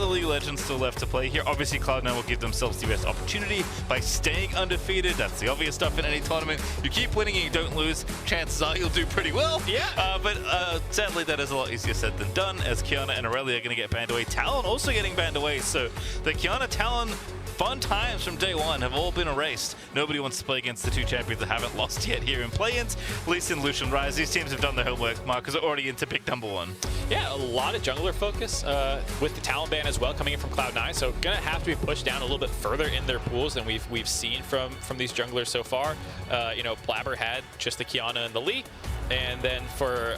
other League Legends still left to play here. Obviously, Cloud9 will give themselves the best opportunity by staying undefeated. That's the obvious stuff in any tournament. You keep winning and you don't lose, chances are you'll do pretty well. Yeah. But sadly, that is a lot easier said than done, as Kiana and Aurelia are going to get banned away. Talon also getting banned away, so the Kiana Talon fun times from day one have all been erased. Nobody wants to play against the two champions that haven't lost yet here in play-ins. Lee Sin, Lucian, Rise, these teams have done their homework. Marcus are already into pick number one. Yeah, a lot of jungler focus with the Talon ban as well coming in from Cloud9. So gonna have to be pushed down a little bit further in their pools than we've seen from these junglers so far. You know, Blabber had just the Kiana and the Lee. And then for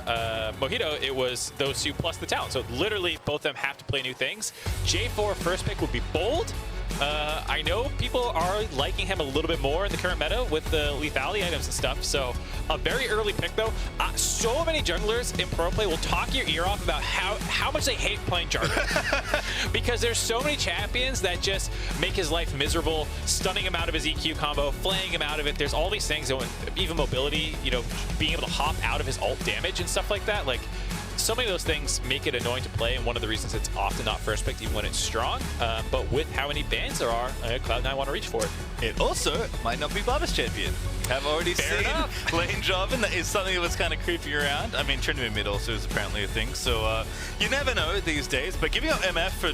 Mojito, it was those two plus the Talon. So literally both of them have to play new things. J4 first pick would be bold. I know people are liking him a little bit more in the current meta with the lethality items and stuff, so a very early pick though. So many junglers in pro play will talk your ear off about how much they hate playing Jarvan. Because there's so many champions that just make his life miserable, stunning him out of his EQ combo, flaying him out of it. There's all these things, even mobility, you know, being able to hop out of his ult damage and stuff like that. Like, so many of those things make it annoying to play, and one of the reasons it's often not first picked even when it's strong. But with how many bans there are, Cloud9 want to reach for it. It also might not be Barber's champion. Have already Fair seen enough. Lane Jarvan. That is something that was kind of creeping around. I mean, Trinity mid also is apparently a thing, so you never know these days. But giving up MF for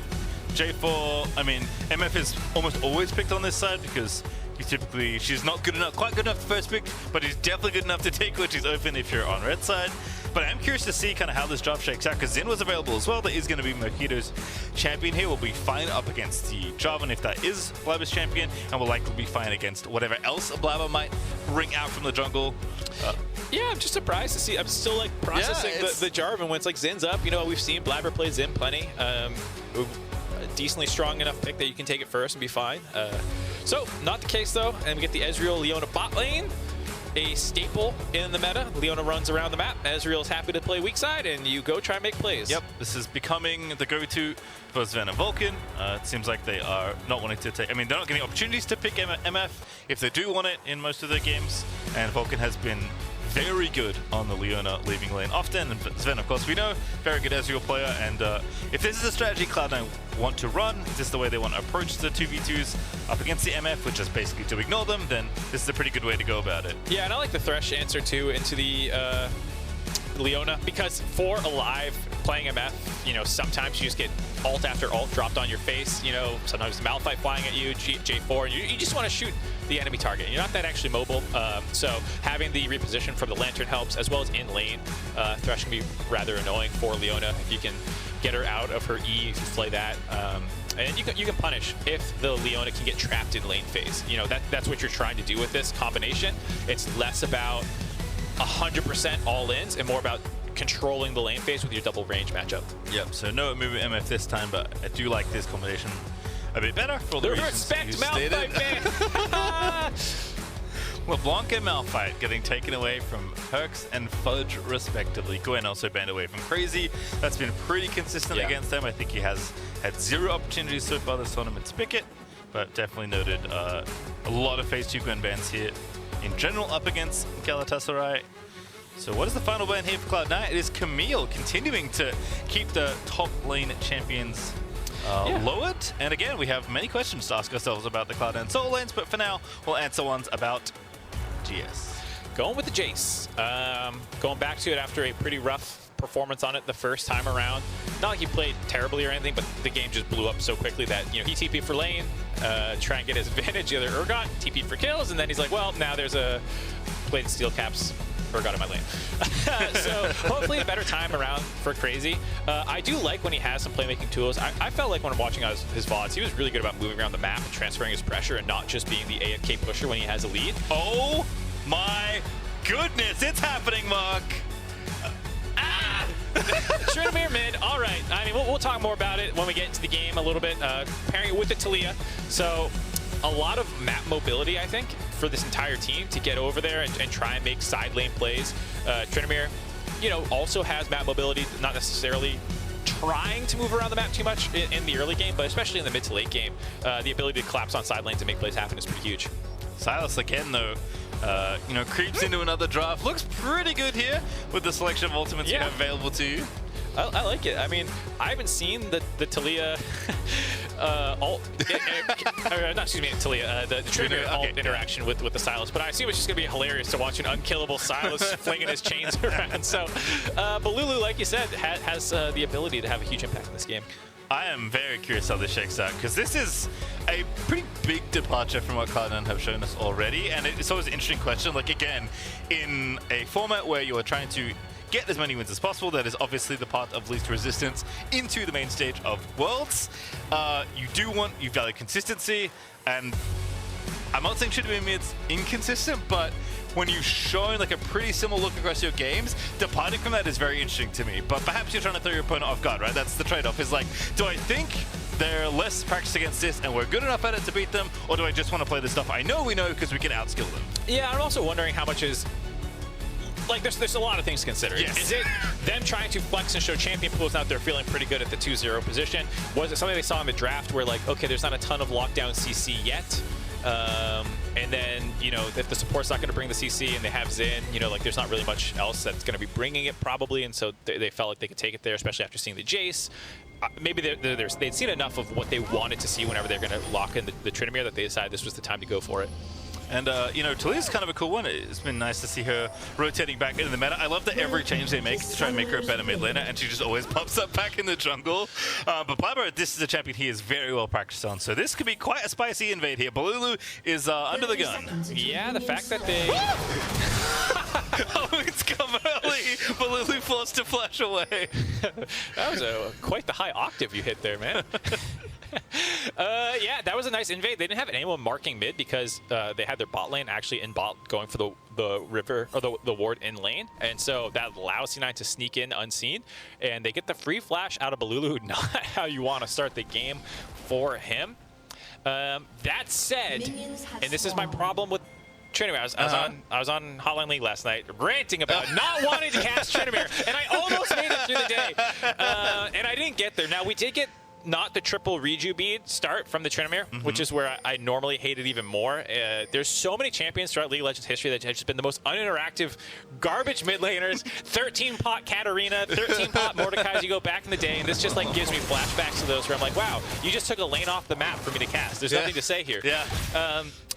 J4, I mean, MF is almost always picked on this side because she's not good enough, quite good enough to first pick, but he's definitely good enough to take when she's open if you're on red side. But I'm curious to see kind of how this job shakes out, because Xin was available as well. That is going to be Mojito's champion here. Will be fine up against the Jarvan if that is Blabber's champion, and will likely be fine against whatever else Blabber might bring out from the jungle. Yeah, I'm just surprised to see. I'm still like processing the Jarvan when it's like Zin's up. You know, we've seen Blabber play Zin plenty. A decently strong enough pick that you can take it first and be fine. So, not the case though, and we get the Ezreal Leona bot lane. A staple in the meta. Leona runs around the map. Ezreal's happy to play weak side, and you go try and make plays. Yep, this is becoming the go-to for Sven and Vulcan. It seems like they are not wanting to take... I mean, they're not getting opportunities to pick MF if they do want it in most of their games, and Vulcan has been very good on the Leona leaving lane often, and Sven, of course, we know, very good Ezreal player, and if this is a strategy Cloud9 want to run, if this is the way they want to approach the 2v2s up against the MF, which is basically to ignore them, then this is a pretty good way to go about it. Yeah, and I like the Thresh answer too into the Leona, because for Alive playing MF, you know, sometimes you just get ult after ult dropped on your face, you know, sometimes Malphite flying at you, J4, and you just want to shoot the enemy target. You're not that actually mobile, so having the reposition from the Lantern helps, as well as in lane. Thresh can be rather annoying for Leona if you can get her out of her E, if you play that. And you can punish if the Leona can get trapped in lane phase. You know, that's what you're trying to do with this combination. It's less about 100% all-ins and more about controlling the lane phase with your double range matchup. Yep, so no move MF this time, but I do like this combination a bit better for all the reasons you stated. LeBlanc and Malphite getting taken away from Herx and Fudge respectively. Gwen also banned away from Crazy. That's been pretty consistent against them. I think he has had 0 opportunities so far this tournament to pick it, but definitely noted a lot of phase 2 Gwen bans here in general up against Galatasaray. So what is the final ban here for Cloud9? It is Camille continuing to keep the top lane champions lowered. And again, we have many questions to ask ourselves about the Cloud9 solo lanes, but for now, we'll answer ones about GS. Going with the Jace. Going back to it after a pretty rough performance on it the first time around. Not like he played terribly or anything, but the game just blew up so quickly that, you know, he TP'd for lane, try and get his advantage, the other Urgot, TP'd for kills, and then he's like, well, now there's a played steel caps. Urgot in my lane. So hopefully a better time around for Crazy. I do like when he has some playmaking tools. I felt like when I'm watching his VODs, he was really good about moving around the map and transferring his pressure and not just being the AFK pusher when he has a lead. Oh my goodness, it's happening, Mark. Trinity mid, all right. I mean, we'll talk more about it when we get into the game a little bit. Pairing it with the Talia. So a lot of map mobility, I think, for this entire team to get over there and try and make side lane plays. Trinamir, you know, also has map mobility, not necessarily trying to move around the map too much in the early game, but especially in the mid to late game, the ability to collapse on side lanes and make plays happen is pretty huge. Silas again, though, you know, creeps into another draft. Looks pretty good here with the selection of ultimates you have available to you. I like it. I mean, I haven't seen the Talia ult, not excuse me, Talia, the Trinity ult interaction with the Sylas, but I assume it's just gonna be hilarious to watch an unkillable Sylas flinging his chains around. So, but Lulu, like you said, has the ability to have a huge impact in this game. I am very curious how this shakes out, because this is a pretty big departure from what Cloud9 have shown us already, and it's always an interesting question. Like, again, in a format where you are trying to get as many wins as possible, that is obviously the path of least resistance into the main stage of Worlds. You value consistency, and I'm not saying Trinity mid's inconsistent, but when you've shown like a pretty similar look across your games, departing from that is very interesting to me. But perhaps you're trying to throw your opponent off guard, right? That's the trade-off, is like, do I think they're less practiced against this and we're good enough at it to beat them, or do I just want to play the stuff I know we know because we can outskill them? Yeah, I'm also wondering how much is, like, there's a lot of things to consider. Yes. Is it them trying to flex and show champion pools out there feeling pretty good at the 2-0 position? Was it something they saw in the draft where, like, okay, there's not a ton of lockdown CC yet? And then, you know, if the support's not going to bring the CC and they have Xin, you know, like, there's not really much else that's going to be bringing it probably, and so they felt like they could take it there, especially after seeing the Jace. Maybe they'd seen enough of what they wanted to see whenever they're going to lock in the Tryndamere that they decided this was the time to go for it. And, you know, Talia's kind of a cool one. It's been nice to see her rotating back into the meta. I love that every change they make to try and make her a better mid laner, and she just always pops up back in the jungle. But Blabber, this is a champion he is very well practiced on, so this could be quite a spicy invade here. Balulu is under the gun. Yeah, the fact that they... Oh, it's come early. Balulu forced to flash away. That was quite the high octave you hit there, man. Yeah, that was a nice invade. They didn't have anyone marking mid because they had their bot lane actually in bot going for the river, or the ward in lane, and so that allows C9 to sneak in unseen, and they get the free flash out of Balulu. Not how you want to start the game for him. That said, and this is my problem with Tryndamere. I was on Hotline League last night ranting about not wanting to cast Tryndamere, and I almost made it through the day, and I didn't get there. Now, we did get not the triple reju bead start from the Tryndamere, which is where I normally hate it even more. There's so many champions throughout League of Legends history that have just been the most uninteractive garbage mid laners. 13-pot Katarina, 13-pot Mordecai as you go back in the day, and this just like gives me flashbacks to those where I'm like, wow, you just took a lane off the map for me to cast. There's nothing to say here. Yeah.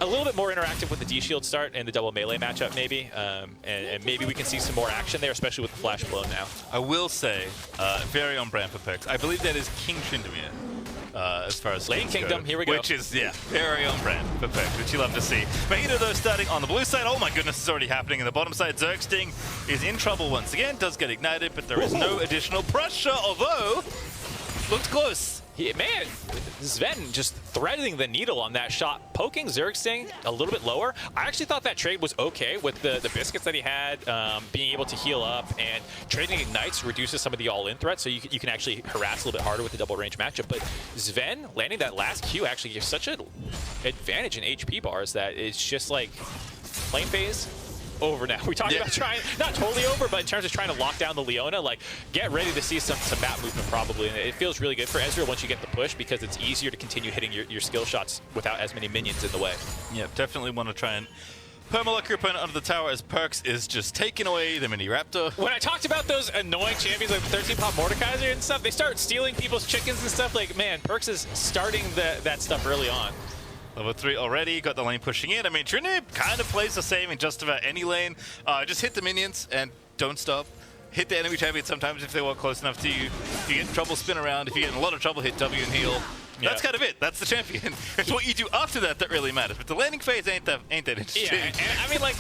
A little bit more interactive with the D-Shield start and the double melee matchup maybe, and maybe we can see some more action there, especially with the flash blow now. I will say, very on brand for Perks. I believe that is King Tryndamere. As far as Lane Kingdom, go, here we go. Which is, yeah, very on brand for Perks, which you love to see. Mahito, though, starting on the blue side. Oh my goodness, it's already happening in the bottom side. Zergsting is in trouble once again, does get ignited, but there is no additional pressure, although looked close. Man, Sven just threading the needle on that shot, poking Zergsting a little bit lower. I actually thought that trade was okay with the biscuits that he had, being able to heal up, and trading ignites reduces some of the all-in threat, so you can actually harass a little bit harder with the double range matchup. But Sven landing that last Q actually gives such an advantage in HP bars that it's just like lane phase. Over now. We talked about trying, not totally over, but in terms of trying to lock down the Leona, like, get ready to see some map movement probably. And it feels really good for Ezreal once you get the push, because it's easier to continue hitting your skill shots without as many minions in the way. Yeah, definitely want to try and permalock your opponent under the tower as Perks is just taking away the mini Raptor. When I talked about those annoying champions like 13-pop Mordekaiser and stuff, they start stealing people's chickens and stuff. Like, man, Perks is starting that stuff early on. Level 3 already, got the lane pushing in. I mean, Tryndamere kind of plays the same in just about any lane. Just hit the minions and don't stop. Hit the enemy champion sometimes if they walk close enough to you. If you get in trouble, spin around. If you get in a lot of trouble, hit W and heal. Yeah. That's kind of it. That's the champion. It's what you do after that that really matters. But the landing phase ain't that interesting. Yeah, and I mean, like,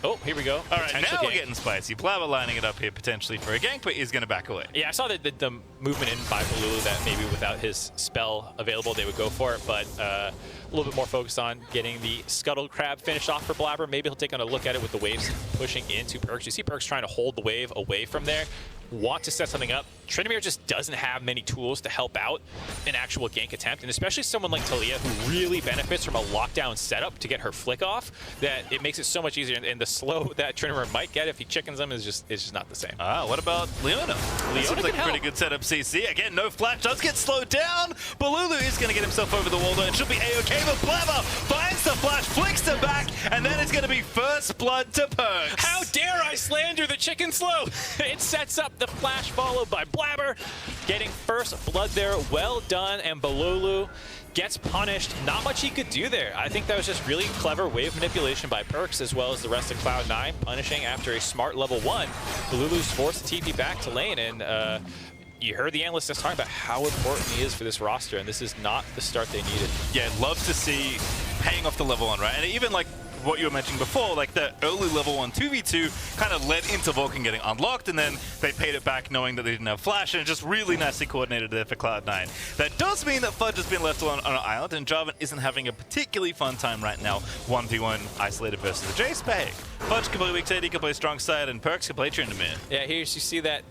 oh, here we go. All right, now we're getting spicy. Blabber lining it up here potentially for a gank, but he's going to back away. Yeah, I saw the movement in by Balulu that maybe without his spell available, they would go for it, but a little bit more focused on getting the Scuttle Crab finished off for Blabber. Maybe he'll take on a look at it with the waves pushing into Perks. You see Perks trying to hold the wave away from there, want to set something up. Tryndamere just doesn't have many tools to help out an actual gank attempt, and especially someone like Talia who really benefits from a lockdown setup to get her flick off, that it makes it so much easier, and the slow that Tryndamere might get if he chickens them is just not the same. What about Leona? Leona seems like a pretty good setup CC. Again, no flash, does get slowed down. Balulu is going to get himself over the wall though, and should be A-okay, but Blabber finds the flash, flicks him back, and then it's going to be first blood to Perks. How dare I slander the chicken slow? It sets up the flash followed by Blabber. Blabber getting first blood there. Well done, and Balulu gets punished. Not much he could do there. I think that was just really clever wave manipulation by Perkz as well as the rest of Cloud9, punishing after a smart level 1. Balulu's forced to TP back to lane, and you heard the analysts just talking about how important he is for this roster, and this is not the start they needed. Yeah, love to see paying off the level 1, right? And even like what you were mentioning before, like the early level 1 2v2 kind of led into Vulcan getting unlocked, and then they paid it back knowing that they didn't have flash, and it just really nicely coordinated there for Cloud9. That does mean that Fudge has been left alone on an island, and Jarvan isn't having a particularly fun time right now. 1v1 isolated versus the Jace, but hey, Fudge can play weak side, he can play strong side, and Perkz can play Tryndamere. Yeah, here you see that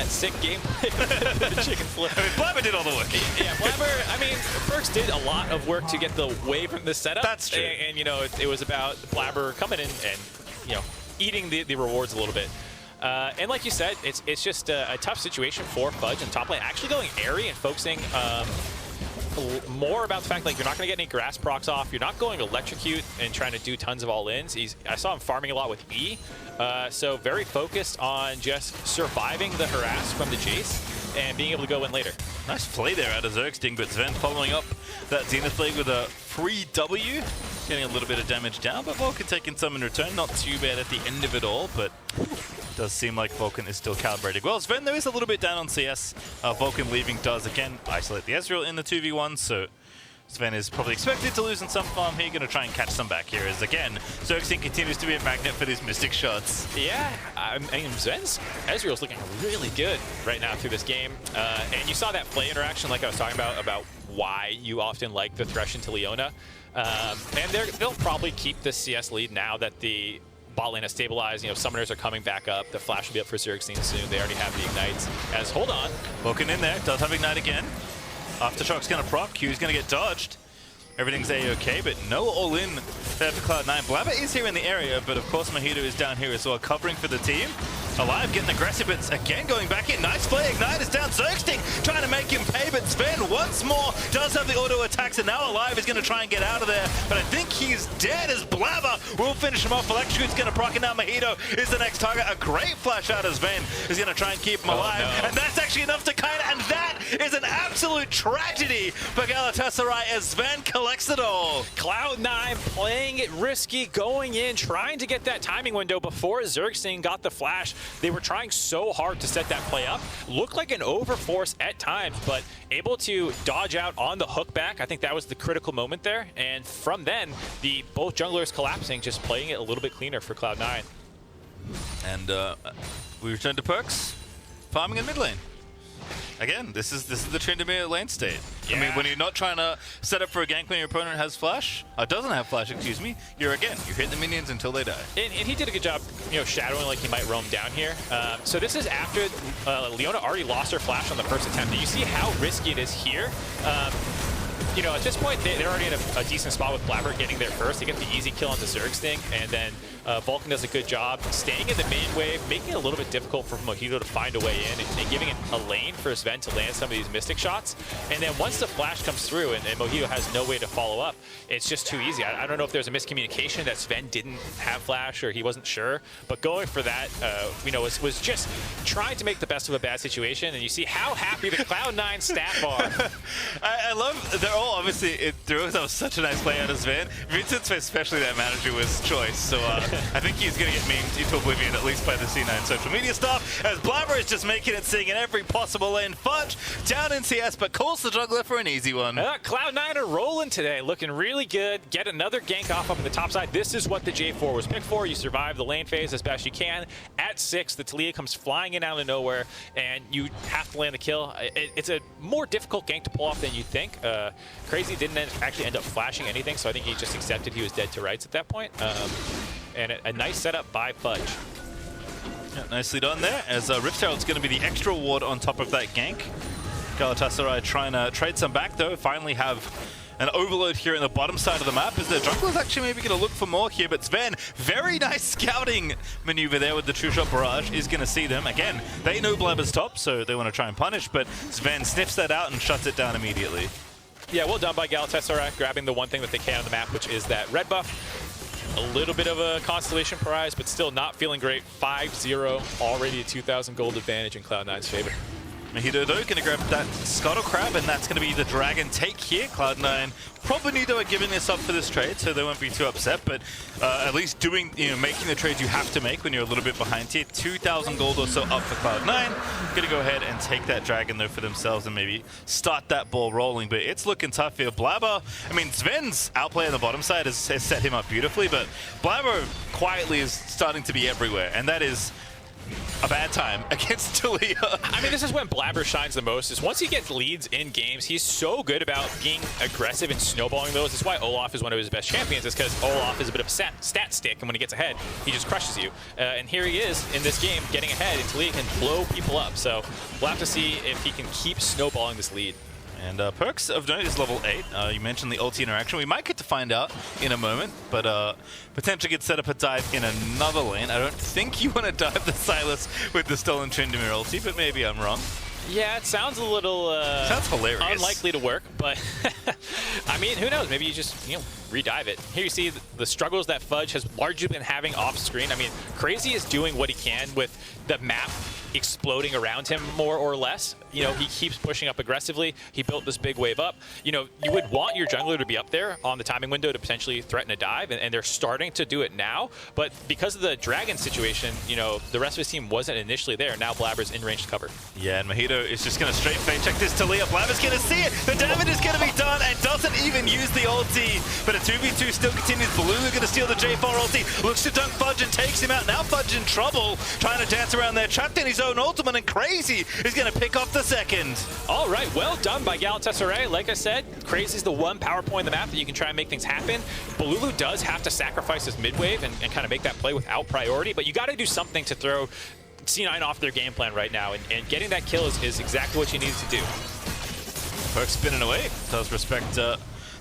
sick gameplay of the chicken flip. I mean, Blabber did all the work. Yeah, Blabber, I mean, Perkz did a lot of work to get the wave from the setup. That's true. And you know, it was about Blabber coming in and, you know, eating the rewards a little bit. And like you said, it's just a tough situation for Fudge in top lane. Actually going airy and focusing more about the fact like you're not going to get any grass procs off. You're not going electrocute and trying to do tons of all-ins. I saw him farming a lot with E. So very focused on just surviving the harass from the Jace and being able to go in later. Nice play there out of Zergsting, but Sven following up that Zenith Blade with a free W. Getting a little bit of damage down, but Vulcan taking some in return. Not too bad at the end of it all, but does seem like Vulcan is still calibrated well. Sven, though, is a little bit down on CS. Vulcan leaving does, again, isolate the Ezreal in the 2v1, so Sven is probably expected to lose in some farm here. Going to try and catch some back here as, again, Zergsting continues to be a magnet for these Mystic shots. Yeah, I mean, Sven's Ezreal's looking really good right now through this game. And you saw that play interaction like I was talking about why you often like the Thresh into Leona. And they'll probably keep the CS lead now that the bot lane has stabilized. You know, summoners are coming back up. The flash will be up for Zergsting soon. They already have the ignites. As hold on, Vulcan in there, does have ignite again. Aftershock's gonna proc, Q's gonna get dodged. Everything's A-okay, but no all-in there for Cloud9. Blabber is here in the area, but of course Mojito is down here as well, covering for the team. Alive, getting aggressive, but again going back in. Nice play, Ignite is down. Zergsting trying to make him pay, but Sven once more does have the auto attacks, and now Alive is going to try and get out of there, but I think he's dead as Blabber will finish him off. Electrocute's going to proc, and now Mojito is the next target. A great flash out of Sven is going to try and keep him alive, and that's actually enough to kind of, and that is an absolute tragedy for Galatasaray as Sven collects it all. Cloud9 playing it risky, going in, trying to get that timing window before Zergsting got the flash. They were trying so hard to set that play up. Looked like an overforce at times, but able to dodge out on the hook back. I think that was the critical moment there. And from then, both junglers collapsing, just playing it a little bit cleaner for Cloud9. And we return to Perkz, farming in mid lane. Again, this is the Tryndamere lane state. Yeah. I mean, when you're not trying to set up for a gank when your opponent has flash, doesn't have flash, excuse me, you hit the minions until they die. And he did a good job, you know, shadowing like he might roam down here. So this is after Leona already lost her flash on the first attempt. And you see how risky it is here. You know, at this point, they're already in a decent spot with Blabber getting there first. They get the easy kill onto Zergsting, and then Vulcan does a good job staying in the main wave, making it a little bit difficult for Mojito to find a way in, and giving it a lane for Sven to land some of these Mystic shots. And then once the flash comes through and Mojito has no way to follow up, it's just too easy. I don't know if there's a miscommunication that Sven didn't have flash or he wasn't sure, but going for that, you know, was just trying to make the best of a bad situation, and you see how happy the Cloud9 staff are. I love, they're all obviously, that was such a nice play out of Sven. Vincent's especially that manager was choice, so I think he's going to get memed into oblivion, at least by the C9 social media staff, as Blabber is just making it sing in every possible lane. Fudge down in CS, but calls the jungler for an easy one. Cloud9 are rolling today, looking really good. Get another gank off on the top side. This is what the J4 was picked for. You survive the lane phase as best you can. At 6, the Taliyah comes flying in out of nowhere, and you have to land the kill. It's a more difficult gank to pull off than you'd think. Crazy didn't actually end up flashing anything, so I think he just accepted he was dead to rights at that point. And a nice setup by Fudge. Yeah, nicely done there, as Rift Herald's going to be the extra ward on top of that gank. Galatasaray trying to trade some back, though. Finally have an overload here in the bottom side of the map, as the jungler's actually maybe going to look for more here, but Sven, very nice scouting maneuver there with the True Shot Barrage, is going to see them. Again, they know Blabber's top, so they want to try and punish, but Sven sniffs that out and shuts it down immediately. Yeah, well done by Galatasaray, grabbing the one thing that they can on the map, which is that red buff. A little bit of a constellation prize, but still not feeling great. 5-0, already a 2,000 gold advantage in Cloud9's favor. Mojito, though, going to grab that Scuttle Crab, and that's going to be the Dragon take here. Cloud9 probably knew they were giving this up for this trade, so they won't be too upset, but at least doing, making the trades you have to make when you're a little bit behind here. 2,000 gold or so up for Cloud9. Going to go ahead and take that Dragon, though, for themselves and maybe start that ball rolling, but it's looking tough here. Blabber, I mean, Sven's outplay on the bottom side has set him up beautifully, but Blabber quietly is starting to be everywhere, and that is a bad time against Talia. I mean, this is when Blabber shines the most, is once he gets leads in games, he's so good about being aggressive and snowballing those. That's why Olaf is one of his best champions, is because Olaf is a bit of a stat stick, and when he gets ahead, he just crushes you. And here he is in this game, getting ahead, and Talia can blow people up. So we'll have to see if he can keep snowballing this lead. And Perks of Note is level 8. You mentioned the ulti interaction. We might get to find out in a moment, but potentially could set up a dive in another lane. I don't think you want to dive the Silas with the stolen Tryndamere ulti, but maybe I'm wrong. Yeah, it sounds a little sounds hilarious. Unlikely to work, but I mean, who knows? Maybe you just redive it. Here you see the struggles that Fudge has largely been having off screen. I mean, Crazy is doing what he can with the map exploding around him more or less. He keeps pushing up aggressively. He built this big wave up. You would want your jungler to be up there on the timing window to potentially threaten a dive, and they're starting to do it now. But because of the Dragon situation, the rest of his team wasn't initially there. Now Blabber's in range to cover. Yeah, and Mojito is just going to straight fade check this Talia. Blabber's going to see it. The damage is going to be done and doesn't even use the ulti. But a 2v2 still continues. Balulu going to steal the J4 ulti. Looks to dunk Fudge and takes him out. Now Fudge in trouble, trying to dance around there. Trapped in his own ultimate, and Crazy is going to pick off the second. All right, well done by Galatasaray. Like I said, Crazy's the one power point in the map that you can try and make things happen. Balulu does have to sacrifice his mid wave and kind of make that play without priority, but you got to do something to throw C9 off their game plan right now, and getting that kill is exactly what you need to do. Perk spinning away, does respect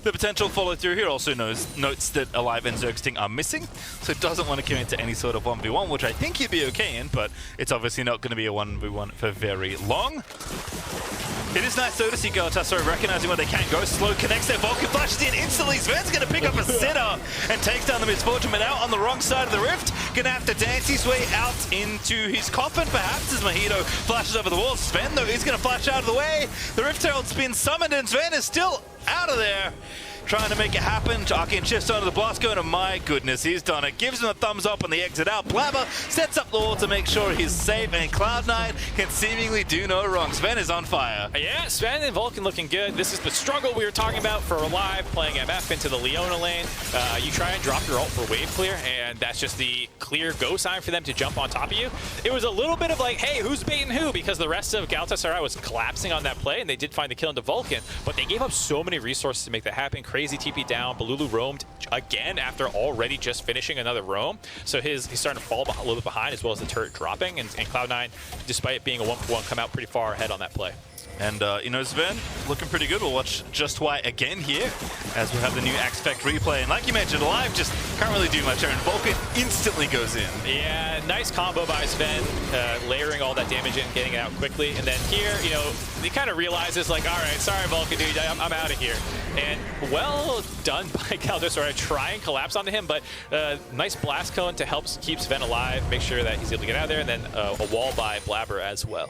the potential follow through here. Also notes that Alive and Zergsting are missing, so doesn't want to commit to any sort of 1v1, which I think he'd be okay in, but it's obviously not going to be a 1v1 for very long. It is nice though to see Galatasaray recognizing where they can go. Slow connects there, Vulcan flashes in instantly. Sven's going to pick up a sitter and takes down the Misfortune, but out on the wrong side of the rift. Going to have to dance his way out into his coffin perhaps as Mojito flashes over the wall. Sven though is going to flash out of the way. The Rift Herald's been summoned and Sven is still out of there, trying to make it happen. Jarkin shifts onto the blast going, and my goodness, he's done it. Gives him a thumbs up on the exit out. Blabber sets up the wall to make sure he's safe, and Cloud9 can seemingly do no wrong. Sven is on fire. Yeah, Sven and Vulcan looking good. This is the struggle we were talking about for Alive, playing MF into the Leona lane. You try and drop your ult for wave clear, and that's just the clear go sign for them to jump on top of you. It was a little bit of like, hey, who's baiting who? Because the rest of Galatasaray was collapsing on that play, and they did find the kill into Vulcan, but they gave up so many resources to make that happen. Crazy TP down. Balulu roamed again after already just finishing another roam. So he's starting to fall a little bit behind, as well as the turret dropping. And Cloud9, despite it being a 1-for-1, come out pretty far ahead on that play. And, Sven, looking pretty good. We'll watch Just Why again here as we have the new Axe Effect replay. And like you mentioned, Alive just can't really do much. And Vulcan instantly goes in. Yeah, nice combo by Sven, layering all that damage in, getting it out quickly. And then here, he kind of realizes, like, all right, sorry, Vulcan, dude, I'm out of here. And well done by Galatasaray, try and collapse onto him, but nice blast cone to help keep Sven alive, make sure that he's able to get out of there, and then a wall by Blabber as well.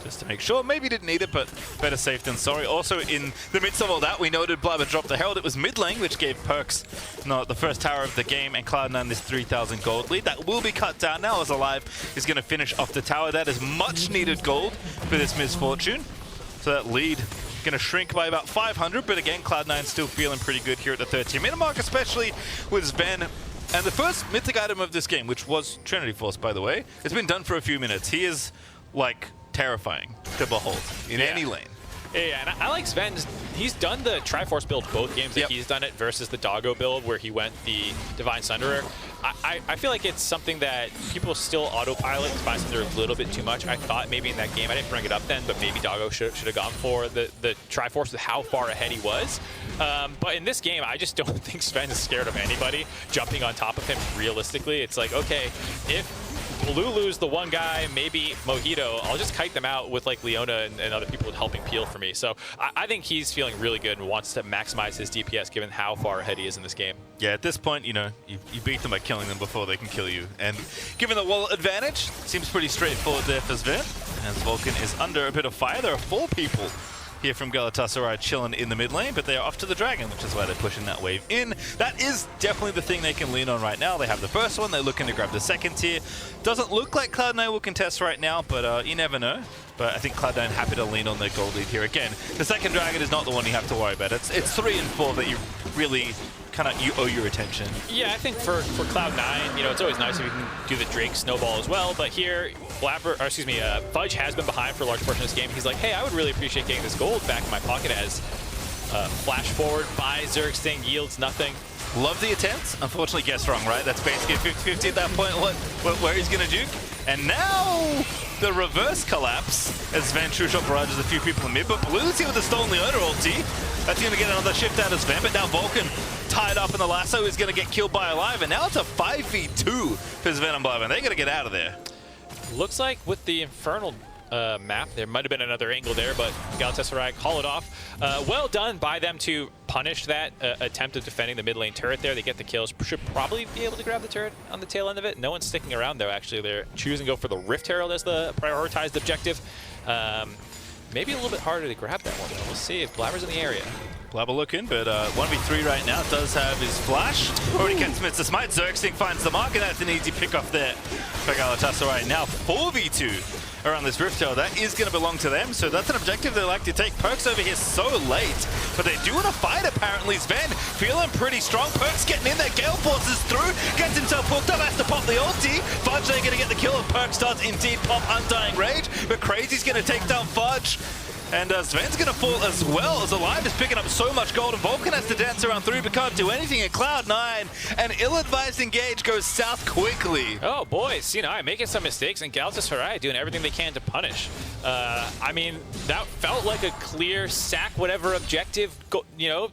Just to make sure. Maybe didn't need it, but better safe than sorry. Also, in the midst of all that, we noted Blabber dropped the Herald. It was mid lane, which gave Perks the first tower of the game, and Cloud9 this 3,000 gold lead. That will be cut down now as Alive is going to finish off the tower. That is much needed gold for this Misfortune. So that lead going to shrink by about 500, but again, Cloud9 still feeling pretty good here at the 13-minute mark, especially with Sven. And the first mythic item of this game, which was Trinity Force, by the way, it's been done for a few minutes. He is, like, terrifying to behold in any lane. Yeah, and I like Sven. He's done the Triforce build both games that he's done it versus the Doggo build where he went the Divine Sunderer. I feel like it's something that people still autopilot Divine Sunderer a little bit too much. I thought maybe in that game, I didn't bring it up then, but maybe Doggo should have gone for the Triforce with how far ahead he was. But in this game, I just don't think Sven is scared of anybody jumping on top of him realistically. It's like, okay, if Balulu's the one guy, maybe Mojito, I'll just kite them out with like Leona and other people helping peel for me. So I think he's feeling really good and wants to maximize his DPS given how far ahead he is in this game. Yeah, at this point, you beat them by killing them before they can kill you. And given the wall advantage, seems pretty straightforward there for Sven. as Vulcan is under a bit of fire. There are 4 people here from Galatasaray chilling in the mid lane, but they are off to the Dragon, which is why they're pushing that wave in. That is definitely the thing they can lean on right now. They have the first one, they're looking to grab the second tier. Doesn't look like Cloud9 will contest right now, but you never know. But I think Cloud9 happy to lean on their gold lead here. Again, the second Dragon is not the one you have to worry about. It's 3 and 4 that you really you owe your attention. Yeah, I think for Cloud9, it's always nice if you can do the Drake snowball as well. But here, Fudge has been behind for a large portion of this game. He's like, hey, I would really appreciate getting this gold back in my pocket as flash forward, buy Zergsting, yields nothing. Love the attempts. Unfortunately, guessed wrong, right? That's basically 50-50 at that point, where he's going to juke. And now the reverse collapse as Sven Trushot barrages a few people in mid, but Blue's here with the Stolen Leona ulti. That's going to get another shift out of Sven, but now Vulcan tied up in the lasso is going to get killed by Alive, and now it's a 5v2 for Sven and Bliven. They're going to get out of there. Looks like with the Infernal map, there might have been another angle there, but Galatasaray call it off. Well done by them to punish that attempt of defending the mid lane turret there. They get the kills. Should probably be able to grab the turret on the tail end of it. No one's sticking around though, actually. They're choosing to go for the Rift Herald as the prioritized objective. Maybe a little bit harder to grab that one though. We'll see if Blabber's in the area. Blabber looking, but 1v3 right now. Does have his flash. Already gets Mr. Smite. Zergsting finds the mark, and that's an easy pick off there for Galatasaray. Now 4v2 around this Rift Tower. That is going to belong to them, so that's an objective they like to take. Perks over here so late, but they do want to fight apparently. Sven feeling pretty strong. Perks getting in there. Gale forces through, gets himself hooked up, has to pop the ulti. Fudge, they're going to get the kill, and Perks does indeed pop Undying Rage, but Crazy's going to take down Fudge. And Sven's going to fall as well, as Alive is picking up so much gold, and Vulcan has to dance around through but can't do anything at Cloud9, and ill-advised engage goes south quickly. Oh boy, C9 making some mistakes, and Galatasaray doing everything they can to punish. I mean, that felt like a clear sack whatever objective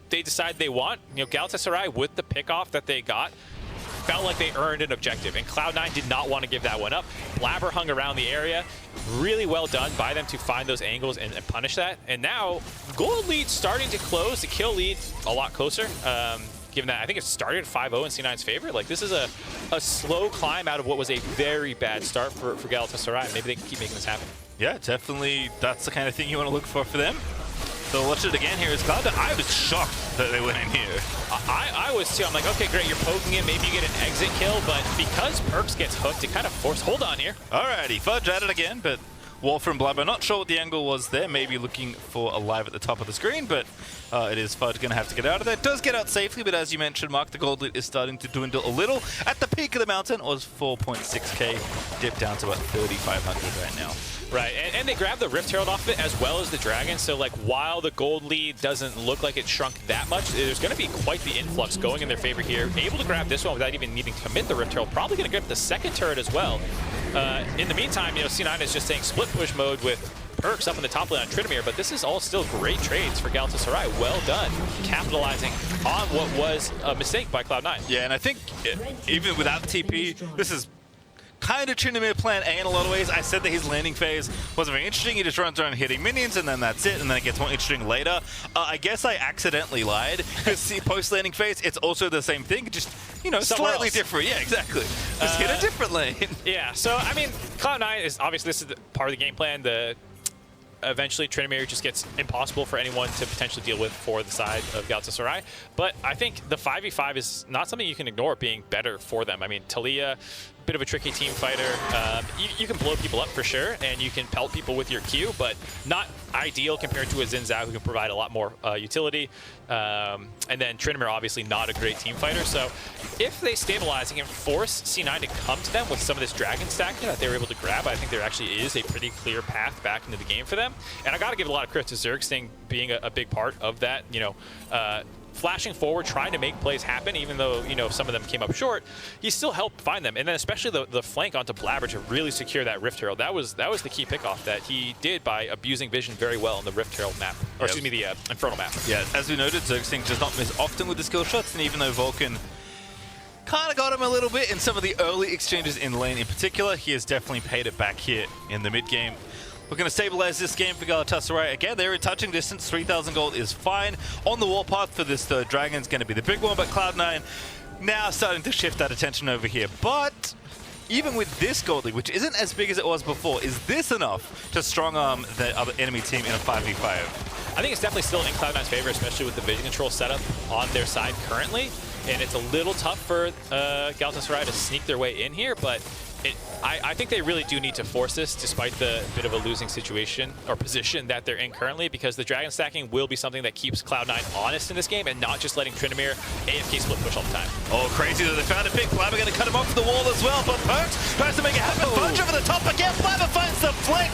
they decide they want. Galatasaray with the pick-off that they got, felt like they earned an objective, and Cloud9 did not want to give that one up. Blabber hung around the area. Really well done by them to find those angles and punish that. And now, gold lead starting to close. The kill lead a lot closer. Given that I think it started 5-0 in C9's favor. Like, this is a slow climb out of what was a very bad start for Galatasaray. Maybe they can keep making this happen. Yeah, definitely. That's the kind of thing you want to look for them. So watch it again here is Cloud9. I was shocked that they went in here. I was too. I'm like, okay, great, you're poking in. Maybe you get an exit kill, but because Perks gets hooked, it kind of forced. Hold on here. Alrighty, Fudge at it again, but Wolf and Blabber, not sure what the angle was there. Maybe looking for Alive at the top of the screen, but it is Fudge going to have to get out of there. Does get out safely, but as you mentioned, Mark, the gold lead is starting to dwindle a little. At the peak of the mountain, it was 4.6k, dipped down to about 3,500 right now. Right, and they grabbed the Rift Herald off it as well as the Dragon, so like while the gold lead doesn't look like it shrunk that much, there's going to be quite the influx going in their favor here. Able to grab this one without even needing to commit the Rift Herald, probably going to grab the second turret as well. In the meantime, C9 is just saying split push mode with Perks up in the top lane on Tryndamere, but this is all still great trades for Galatasaray. Well done, capitalizing on what was a mistake by Cloud9. Yeah, and I think even without TP, this is kind of Tryndamere plan A in a lot of ways. I said that his landing phase wasn't very interesting. He just runs around hitting minions and then that's it, and then it gets more interesting later. I guess I accidentally lied, because post-landing phase, it's also the same thing, just, slightly different. Yeah, exactly. Just hit a different lane. Yeah, so, I mean, Cloud9 is obviously, this is part of the game plan. Eventually, Tryndamere just gets impossible for anyone to potentially deal with for the side of Galatasaray. But I think the 5v5 is not something you can ignore being better for them. I mean, Talia, bit of a tricky team fighter. You can blow people up for sure, and you can pelt people with your Q, but not ideal compared to a Xin Zhao who can provide a lot more utility. And then Tryndamere, obviously not a great team fighter. So if they stabilize and can force C9 to come to them with some of this Dragon stacking that they were able to grab, I think there actually is a pretty clear path back into the game for them. And I got to give a lot of credit to Zergsting being a big part of that. Flashing forward, trying to make plays happen, even though, some of them came up short, he still helped find them. And then especially the flank onto Blabber to really secure that Rift Herald. That was the key pickoff that he did by abusing vision very well on the Rift Herald map. Or excuse me, the Infernal map. Yeah, as we noted, Zergsting does not miss often with the skill shots, and even though Vulcan kind of got him a little bit in some of the early exchanges in lane in particular, he has definitely paid it back here in the mid game. We're going to stabilize this game for Galatasaray. Again, they're in touching distance. 3,000 gold is fine. On the warpath for this third Dragon's going to be the big one, but Cloud9 now starting to shift that attention over here. But even with this gold lead, which isn't as big as it was before, is this enough to strong-arm the other enemy team in a 5v5? I think it's definitely still in Cloud9's favor, especially with the vision control setup on their side currently. And it's a little tough for Galatasaray to sneak their way in here, but I think they really do need to force this despite the bit of a losing situation or position that they're in currently, because the dragon stacking will be something that keeps Cloud9 honest in this game and not just letting Tryndamere AFK split push all the time. Oh, crazy that they found a pick. Blabber going to cut him off the wall as well, but Perks tries to make it happen. Fudge over the top again. Blabber finds the flick.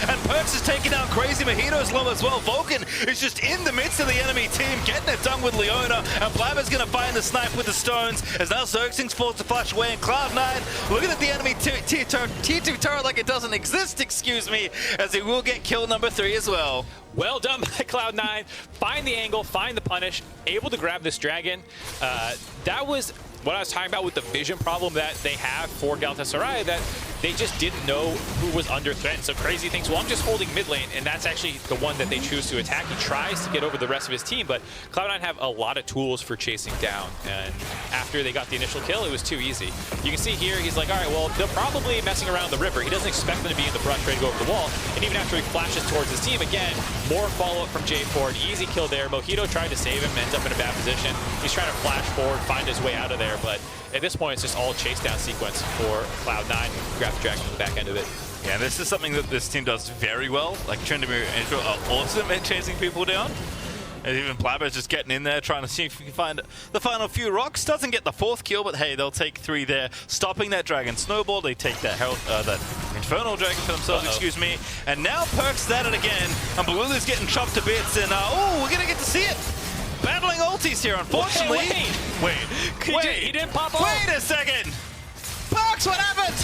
And Perks is taking down Crazy. Mojito's low as well. Vulcan is just in the midst of the enemy team, getting it done with Leona. And Blabber's going to find the snipe with the stones, as now Xerxes falls to flash away. And Cloud9 looking at the enemy T2 turret like it doesn't exist, excuse me, as he will get kill number 3 as well. Well done by Cloud9. Find the angle, find the punish, able to grab this dragon. That was what I was talking about with the vision problem that they have for Galatasaray, that they just didn't know who was under threat. So Crazy thinks, well, I'm just holding mid lane, and that's actually the one that they choose to attack. He tries to get over the rest of his team, but Cloud9 have a lot of tools for chasing down, and after they got the initial kill, it was too easy. You can see here, he's like, all right, well, they're probably messing around the river. He doesn't expect them to be in the brush ready to go over the wall, and even after he flashes towards his team, again, more follow-up from J4, easy kill there. Mojito tried to save him, ends up in a bad position. He's trying to flash forward, find his way out of there, but at this point, it's just all chase down sequence for Cloud9. Grab the dragon on the back end of it. Yeah, this is something that this team does very well. Like, Tryndamere and Intro are awesome at chasing people down. And even Blabber's just getting in there, trying to see if he can find the final few rocks. Doesn't get the 4th kill, but hey, they'll take 3 there. Stopping that dragon snowball. They take that that infernal dragon for themselves, excuse me. And now Perks at it again. And Balulu's getting chopped to bits. And oh, we're going to get to see it. Battling ultis here, unfortunately. Wait. He didn't pop off. Wait a second. Perks, what happened?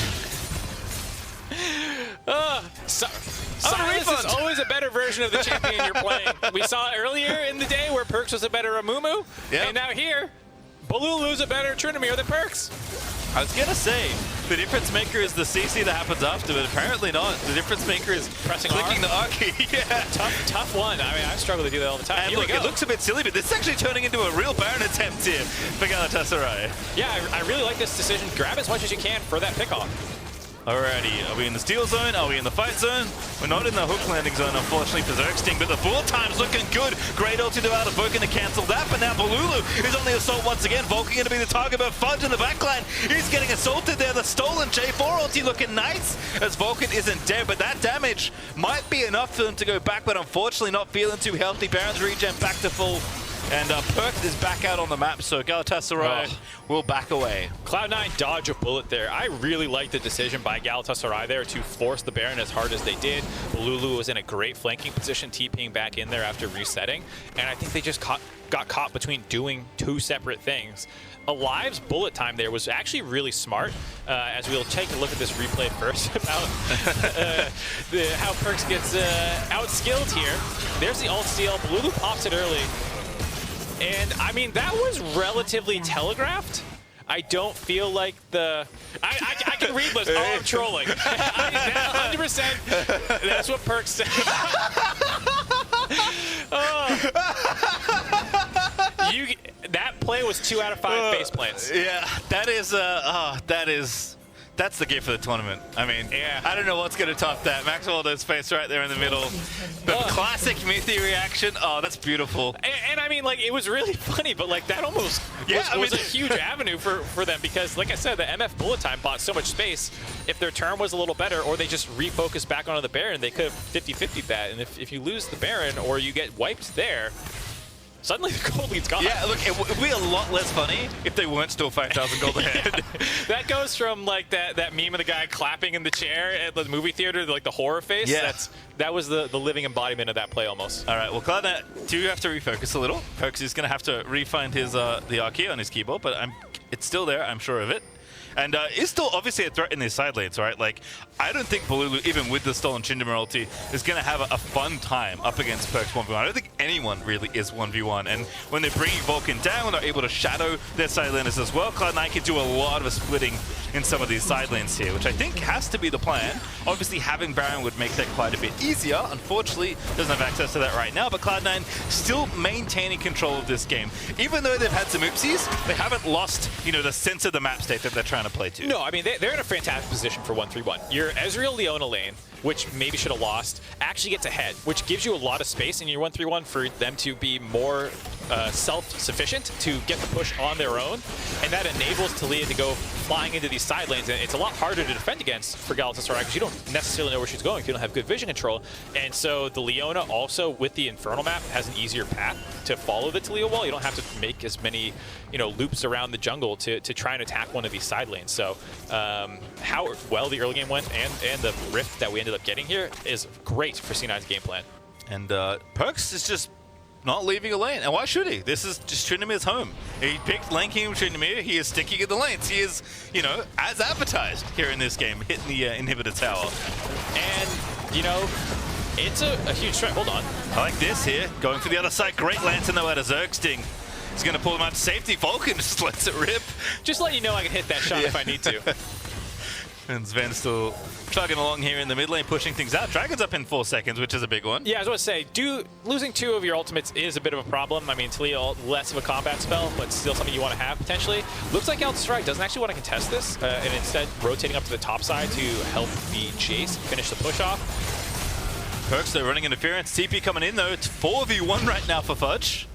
Silas is always a better version of the champion you're playing. We saw it earlier in the day where Perks was a better Amumu, and now here, Balulu's a better Tryndamere than Perks. I was gonna say, the difference maker is the CC that happens after, but apparently not. The difference maker is clicking the R key. Yeah. Tough one. I mean, I struggle to do that all the time. And look, it looks a bit silly, but this is actually turning into a real Baron attempt here for Galatasaray. Yeah, I really like this decision. Grab as much as you can for that pickoff. Alrighty, are we in the steal zone? Are we in the fight zone? We're not in the hook landing zone, unfortunately, for Xerxes, but the full time's looking good. Great ulti to out of Vulcan to cancel that, but now Balulu is on the assault once again. Vulcan going to be the target, but Fudge in the backline is getting assaulted there. The stolen J4 ulti looking nice, as Vulcan isn't dead, but that damage might be enough for them to go back, but unfortunately not feeling too healthy. Baron's regen back to full. And Perks is back out on the map, so Galatasaray will back away. Cloud9 dodge a bullet there. I really like the decision by Galatasaray there to force the Baron as hard as they did. Balulu was in a great flanking position, TPing back in there after resetting. And I think they just got caught between doing 2 separate things. Alive's bullet time there was actually really smart, as we'll take a look at this replay first about how Perks gets outskilled here. There's the ult steal. Balulu pops it early. And, I mean, that was relatively telegraphed. I don't feel like the... I can read this. Oh, I'm trolling. 100%. That's what Perks said. That play was 2 out of 5 face plants. Yeah, that's the gift for the tournament. I mean, I don't know what's going to top that. Max Waldo's face right there in the middle. The classic Mithi reaction. Oh, that's beautiful. And I mean, like, it was really funny, but like that almost was a huge avenue for them, because, like I said, the MF bullet time bought so much space. If their turn was a little better, or they just refocused back onto the Baron, they could have 50-50'd that. And if you lose the Baron or you get wiped there, suddenly the gold lead's gone. Yeah, look, it would be a lot less funny if they weren't still 5,000 gold ahead. That goes from like that meme of the guy clapping in the chair at the movie theater to like the horror face. Yeah. That was the living embodiment of that play almost. All right, well, Cloud9 do have to refocus a little. Perks is going to have to re-find his the R key on his keyboard, but it's still there, I'm sure of it. And is still obviously a threat in these side lanes, right? Like, I don't think Balulu, even with the stolen Tryndamere ulti, is going to have a fun time up against Perks 1v1. I don't think anyone really is 1v1. And when they're bringing Vulcan down, they're able to shadow their side laners as well. Cloud9 can do a lot of splitting in some of these side lanes here, which I think has to be the plan. Obviously, having Baron would make that quite a bit easier. Unfortunately, doesn't have access to that right now, but Cloud9 still maintaining control of this game. Even though they've had some oopsies, they haven't lost, you know, the sense of the map state that they're trying to play to. No, I mean, they're in a fantastic position for 1-3-1. Your Ezreal Leona lane, which maybe should have lost, actually gets ahead, which gives you a lot of space in your 1-3-1 for them to be more self-sufficient to get the push on their own, and that enables Taliyah to go flying into these side lanes, and it's a lot harder to defend against for Galatasaray because you don't necessarily know where she's going if you don't have good vision control. And so the Leona also, with the Infernal map, has an easier path to follow the Taliyah wall. You don't have to make as many, you know, loops around the jungle to try and attack one of these side lanes. So how well the early game went and the rift that we ended up getting here is great for C9's game plan. And Perks is just not leaving a lane. And why should he? This is just Trinimir's home. He picked Lane King Trinimir. He is sticking in the lanes. He is, you know, as advertised here in this game, hitting the inhibitor tower. And, you know, it's a huge threat. Hold on. I like this here. Going for the other side. Great Lantern though out of Zergsting. He's going to pull him out to safety. Vulcan just lets it rip. Just let you know I can hit that shot if I need to. And Sven still chugging along here in the mid lane, pushing things out. Dragon's up in 4 seconds, which is a big one. Yeah, I was going to say, losing 2 of your ultimates is a bit of a problem. I mean, Taliyah, less of a combat spell, but still something you want to have potentially. Looks like Galatasaray doesn't actually want to contest this, and instead rotating up to the top side to help the Jace finish the push off. Perks, though, running interference. TP coming in, though. It's 4v1 right now for Fudge.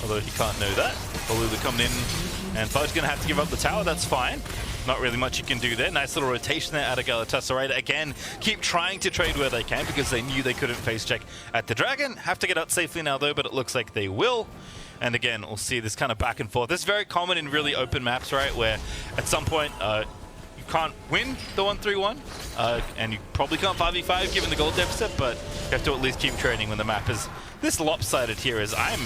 Although he can't know that. Balulu coming in, and Fudge going to have to give up the tower. That's fine. Not really much you can do there. Nice little rotation there out of Galatasaray. Again, keep trying to trade where they can because they knew they couldn't face check at the Dragon. Have to get out safely now, though, but it looks like they will. And again, we'll see this kind of back and forth. This is very common in really open maps, right, where at some point you can't win the 1-3-1, and you probably can't 5v5 given the gold deficit, but you have to at least keep trading when the map is this lopsided here. As I'm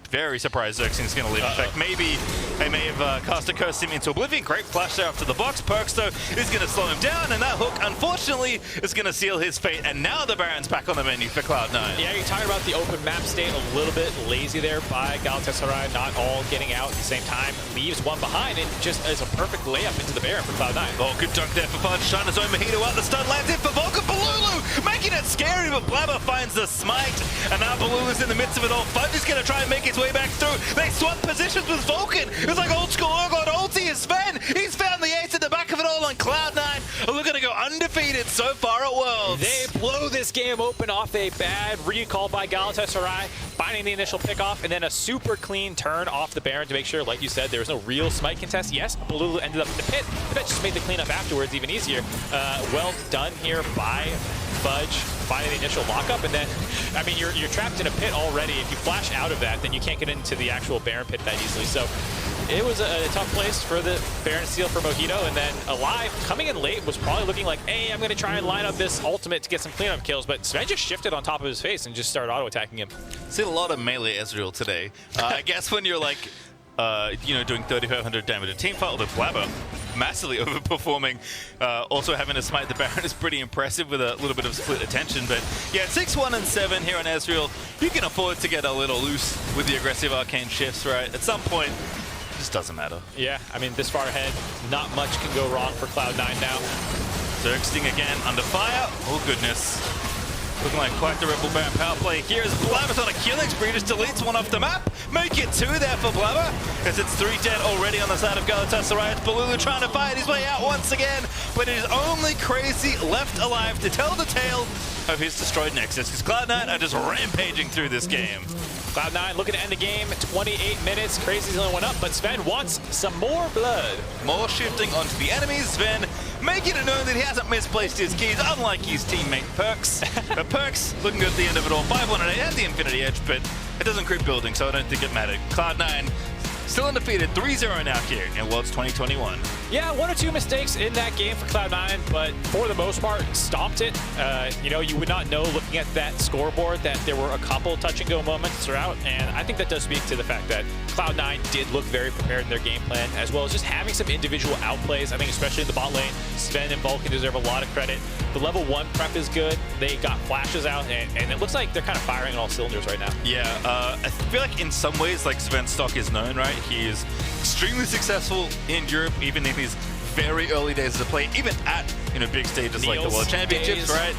very surprised Xerxing's going to leave. In fact, maybe they may have cast a curse him into oblivion. Great flash there after the box. Perks, though, is going to slow him down, and that hook, unfortunately, is going to seal his fate. And now the Baron's back on the menu for Cloud9. Yeah, you're talking about the open map state, a little bit lazy there by Galatasaray, not all getting out at the same time. Leaves one behind, and just is a perfect layup into the Baron for Cloud9. Oh, good dunk there for Fudge. Trying his own mojito out. The stun lands in for Vulcan. Balulu making it scary, but Blabber finds the smite. And now Balulu's in the midst of it all. Fudge is going to try and make his way back through. They swap positions with Vulcan. It's like old school Urgot ulti is Sven. He's found the ace at the back of it all on Cloud9. We're going to go undefeated so far at Worlds. They blow this game open off a bad recall by Galatasaray, finding the initial pickoff, and then a super clean turn off the Baron to make sure, like you said, there was no real smite contest. Yes, Balulu ended up in the pit, but that just made the cleanup afterwards even easier. Well done here by Fudge, finding the initial lockup, and then, I mean, you're trapped in a pit already. If you flash out of that, then you can't get into the actual Baron pit that easily. So it was a tough place for the Baron to steal for Mojito, and then Alive, coming in late, was probably looking like, hey, I'm going to try and line up this ultimate to get some cleanup kills, but Sven just shifted on top of his face and just started auto-attacking him. Seen a lot of melee Ezreal today. I guess when you're like, you know, doing 3,500 damage a team fight, although Blabber massively overperforming. Also having to smite the Baron is pretty impressive with a little bit of split attention. But yeah, 6-1 and 7 here on Ezreal. You can afford to get a little loose with the aggressive arcane shifts, right? At some point, it just doesn't matter. Yeah, I mean, this far ahead, not much can go wrong for Cloud9 now. Zergsting again under fire. Oh, goodness. Looking like quite the Rebel Baron power play here as Blabber's on a killing spree, just deletes one off the map. Make it 2 there for Blabber, as it's 3 dead already on the side of Galatasaray. It's Balulu trying to fight his way out once again, but it is only Crazy left alive to tell the tale of his destroyed Nexus, because Cloud9 are just rampaging through this game. Cloud9 looking to end the game, 28 minutes. Crazy's the only one up, but Sven wants some more blood. More shifting onto the enemies. Sven making it known that he hasn't misplaced his keys, unlike his teammate Perks. But Perks looking good at the end of it all. 5-1 and 8 at the Infinity Edge, but it doesn't creep building, so I don't think it mattered. Cloud9 still undefeated, 3-0 now here in Worlds 2021. Yeah, 1 or 2 mistakes in that game for Cloud9, but for the most part, stomped it. You know, you would not know looking at that scoreboard that there were a couple touch-and-go moments throughout, and I think that does speak to the fact that Cloud9 did look very prepared in their game plan, as well as just having some individual outplays. I think especially in the bot lane, Sven and Vulcan deserve a lot of credit. The level 1 prep is good. They got flashes out, and it looks like they're kind of firing on all cylinders right now. Yeah, I feel like in some ways, like Sven's stock is known, right? He is extremely successful in Europe, even in these very early days of the play, even at big stages like the World Championships, right?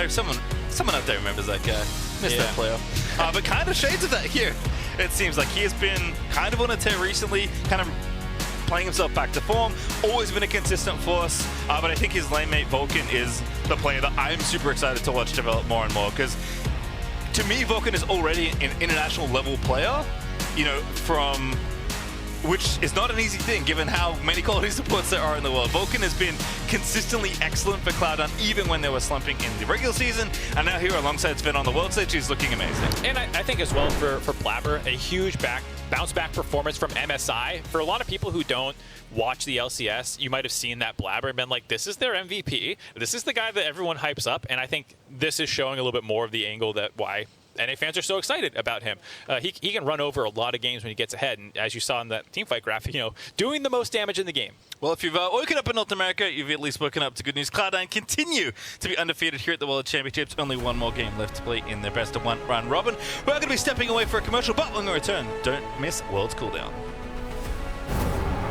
Someone out there remembers that guy. Missed that player. But kind of shades of that here. It seems like he has been kind of on a tear recently, kind of playing himself back to form, always been a consistent force, but I think his lane mate Vulcan is the player that I'm super excited to watch develop more and more, because to me, Vulcan is already an international level player, from which is not an easy thing given how many quality supports there are in the world. Vulcan has been consistently excellent for Cloud9 even when they were slumping in the regular season, and now here alongside Sven on the world stage, he's looking amazing. And I think as well for Blabber, a huge bounce back performance from MSI. For a lot of people who don't watch the LCS, you might have seen that Blabber and been like, this is their MVP. This is the guy that everyone hypes up, and I think this is showing a little bit more of the angle that why NA fans are so excited about him. He can run over a lot of games when he gets ahead, and as you saw in that teamfight graphic, doing the most damage in the game. Well, if you've woken up in North America, you've at least woken up to good news. Cloud9 continue to be undefeated here at the World Championships. Only one more game left to play in their best of one round robin. We're going to be stepping away for a commercial, but when we return, don't miss World's Cooldown.